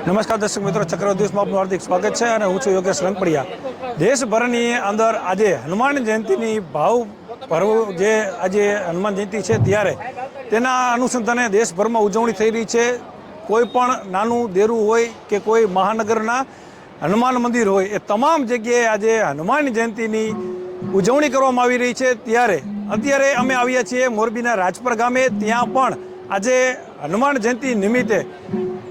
નમસ્કાર દર્શક મિત્રો, ચક્રવાત દિવસમાં આપનું હાર્દિક સ્વાગત છે અને હું છું યોગેશ રંગપડિયા। દેશભરની અંદર આજે હનુમાન જયંતિની ભાવ પર્વ જે આજે હનુમાન જયંતિ છે ત્યારે તેના અનુસંધાને દેશભરમાં ઉજવણી થઈ રહી છે। કોઈ પણ નાનું દેરું હોય કે કોઈ મહાનગરના હનુમાન મંદિર હોય એ તમામ જગ્યાએ આજે હનુમાન જયંતિની ઉજવણી કરવામાં આવી રહી છે। ત્યારે અત્યારે અમે આવ્યા છીએ મોરબીના રાજપર ગામે। ત્યાં પણ આજે હનુમાન જયંતિ નિમિત્તે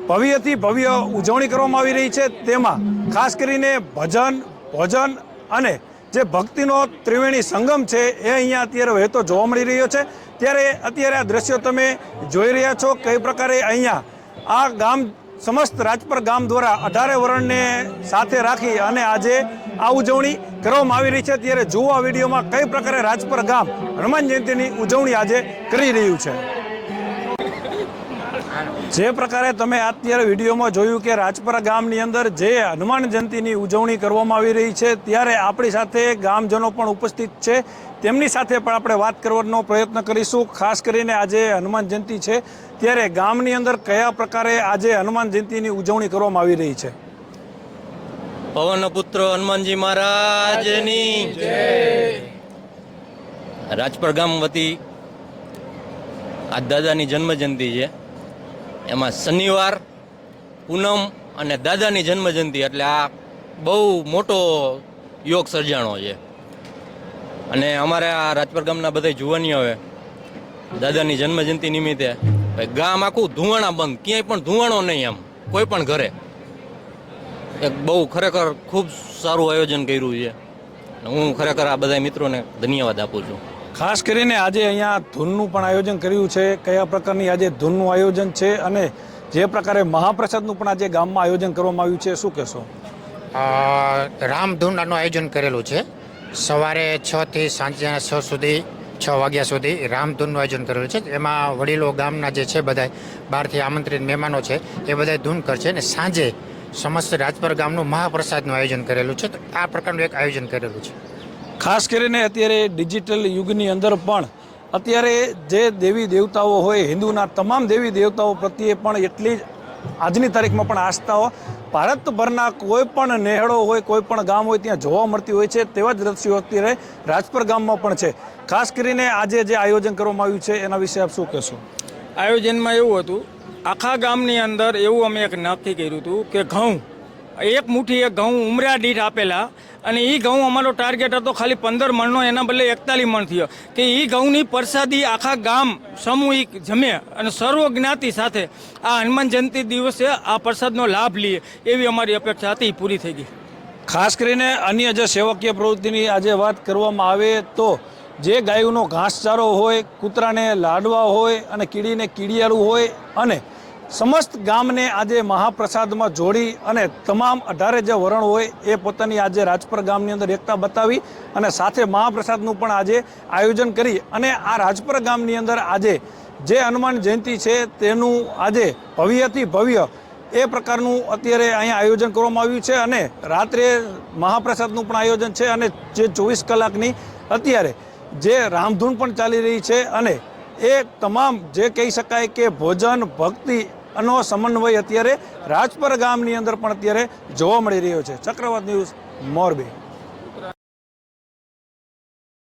ભવ્યથી ભવ્ય ઉજવણી કરવામાં આવી રહી છે। તેમાં ખાસ કરીને ભજન, ભોજન અને જે ભક્તિનો ત્રિવેણી સંગમ છે એ અહીંયા અત્યારે વહેતો જોવા મળી રહ્યો છે। ત્યારે અત્યારે આ દ્રશ્યો તમે જોઈ રહ્યા છો કઈ પ્રકારે અહીંયા આ ગામ સમસ્ત રાજપર ગામ દ્વારા 18 વર્ણને સાથે રાખી અને આજે આ ઉજવણી કરવામાં આવી રહી છે। ત્યારે જુઓ આ વિડીયોમાં કઈ પ્રકારે રાજપર ગામ હનુમાન જયંતિની ઉજવણી આજે કરી રહ્યું છે। જે પ્રકારે તમે અત્યારે વિડીયોમાં જોયું કે રાજપરા ગામની અંદર જે હનુમાન જયંતિની ઉજવણી કરવામાં આવી રહી છે ત્યારે આપણી સાથે ગામજનો પણ ઉપસ્થિત છે। તેમની સાથે પણ આપણે વાત કરવાનો પ્રયત્ન કરીશું। ખાસ કરીને આજે હનુમાન જયંતિ છે ત્યારે ગામની અંદર કયા પ્રકારે આજે હનુમાન જયંતિની ઉજવણી કરવામાં આવી રહી છે। પવનપુત્ર હનુમાનજી મહારાજની જય। રાજપર ગામ વતી આ દાદાની જન્મ જયંતિ છે। એમાં શનિવાર, પૂનમ અને દાદાની જન્મજયંતિ એટલે આ બહુ મોટો યોગ સર્જાણો છે। અને અમારે આ રાજપર ગામના બધા જુવાનીઓ હવે દાદાની જન્મજયંતિ નિમિત્તે ગામ આખું ધુવાણા બંધ, ક્યાંય પણ ધુવાણો નહીં, આમ કોઈ પણ ઘરે એક બહુ ખરેખર ખૂબ સારું આયોજન કર્યું છે। હું ખરેખર આ બધા મિત્રોને ધન્યવાદ આપું છું। ખાસ કરીને આજે અહીંયા ધૂનનું પણ આયોજન કર્યું છે। કયા પ્રકારની આજે ધૂનનું આયોજન છે અને જે પ્રકારે મહાપ્રસાદનું પણ આજે ગામમાં આયોજન કરવામાં આવ્યું છે, શું કહેશો? રામધૂનનું આયોજન કરેલું છે। સવારે 6 થી સાંજના 6 સુધી 6 વાગ્યા સુધી રામધૂનનું આયોજન કરેલું છે। એમાં વડીલો ગામના જે છે બધા બહારથી આમંત્રિત મહેમાનો છે એ બધા ધૂન કરશે અને સાંજે સમસ્ત રાજપર ગામનું મહાપ્રસાદનું આયોજન કરેલું છે। તો આ પ્રકારનું એક આયોજન કરેલું છે। ખાસ કરીને અત્યારે ડિજિટલ યુગની અંદર પણ અત્યારે જે દેવી દેવતાઓ હોય હિન્દુના તમામ દેવી દેવતાઓ પ્રત્યે પણ એટલી જ આજની તારીખમાં પણ આસ્થાઓ ભારતભરના કોઈ પણ નેહળો હોય, કોઈ પણ ગામ હોય ત્યાં જોવા મળતી હોય છે। તેવા જ દ્રશ્યો અત્યારે રાજપર ગામમાં પણ છે। ખાસ કરીને આજે જે આયોજન કરવામાં આવ્યું છે એના વિશે આપ શું કહેશો? આયોજનમાં એવું હતું, આખા ગામની અંદર એવું અમે એક નક્કી કર્યું હતું કે ઘઉં એક મુઠ્ઠી એક ઘઉં ઉમરા દીઠ આપેલા અને એ ઘઉં અમારો ટાર્ગેટ હતો ખાલી 15 મણનો, એના બદલે 41 મણ થયો કે એ ઘઉંની પ્રસાદી આખા ગામ સામૂહિક જમે અને સર્વ જ્ઞાતિ સાથે આ હનુમાન જયંતિ દિવસે આ પ્રસાદનો લાભ લઈએ એવી અમારી અપેક્ષા હતી, પૂરી થઈ ગઈ। ખાસ કરીને અન્ય જે સેવકીય પ્રવૃત્તિની આજે વાત કરવામાં આવે તો જે ગાયોનો ઘાસચારો હોય, કૂતરાને લાડવા હોય અને કીડીને કીડિયાળું હોય અને સમસ્ત ગામને આજે મહાપ્રસાદમાં જોડી અને તમામ 18 જે વરણ હોય એ પોતાની આજે રાજપર ગામની અંદર એકતા બતાવી અને સાથે મહાપ્રસાદનું પણ આજે આયોજન કરી અને આ રાજપર ગામની અંદર આજે જે હનુમાન જયંતિ છે તેનું આજે ભવ્યથી ભવ્ય એ પ્રકારનું અત્યારે અહીંયા આયોજન કરવામાં આવ્યું છે અને રાત્રે મહાપ્રસાદનું પણ આયોજન છે અને જે 24 કલાકની અત્યારે જે રામધૂન પણ ચાલી રહી છે અને એ તમામ જે કહી શકાય કે ભોજન ભક્તિ નો સમન્વય અત્યારે રાજપર ગામની અંદર પણ અત્યારે જોવા મળી રહ્યો છે। ચક્રવાત ન્યૂઝ, મોરબી।